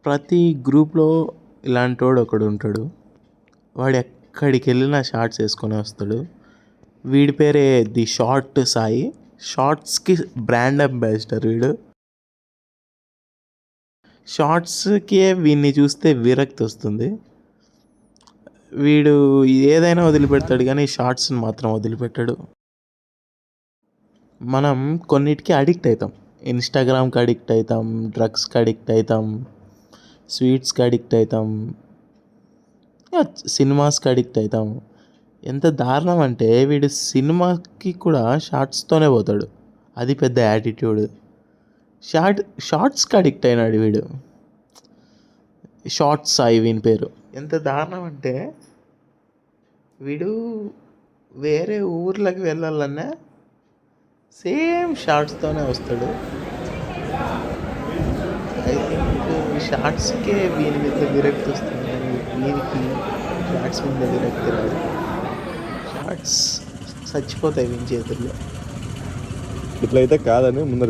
ప్రతి గ్రూప్లో ఇలాంటోడు ఒకడు ఉంటాడు. వాడు ఎక్కడికి వెళ్ళినా షార్ట్స్ వేసుకొని వస్తాడు. వీడి పేరే ది షార్ట్ సాయి. షార్ట్స్కి బ్రాండ్ అంబాసిడర్ వీడు. షార్ట్స్కి వీడిని చూస్తే విరక్తి వస్తుంది. వీడు ఏదైనా వదిలిపెడతాడు కానీ షార్ట్స్ని మాత్రం వదిలిపెట్టాడు. మనం కొన్నిటికి అడిక్ట్ అవుతాం. ఇన్స్టాగ్రామ్కి అడిక్ట్ అవుతాం, డ్రగ్స్కి అడిక్ట్ అవుతాం, స్వీట్స్కి అడిక్ట్ అవుతాం, సినిమాస్కి అడిక్ట్ అవుతాం. ఎంత దారుణం అంటే వీడు సినిమాకి కూడా షార్ట్స్తోనే పోతాడు. అది పెద్ద యాటిట్యూడ్. షార్ట్స్కి అడిక్ట్ అయినాడు వీడు. షార్ట్స్ సాయి వీని పేరు. ఎంత దారుణం అంటే వీడు వేరే ఊర్లకు వెళ్ళాలన్నా సేమ్ షార్ట్స్తోనే వస్తాడు. ఐ థింక్ ఈ షార్ట్స్కే వీని మీద విరక్తి వస్తుంది కానీ వీనికి షార్ట్స్ మీద విరక్తి రాదు. షార్ట్స్ చచ్చిపోతాయి వీని చేతుల్లో. ఇట్లయితే కాదని ముందర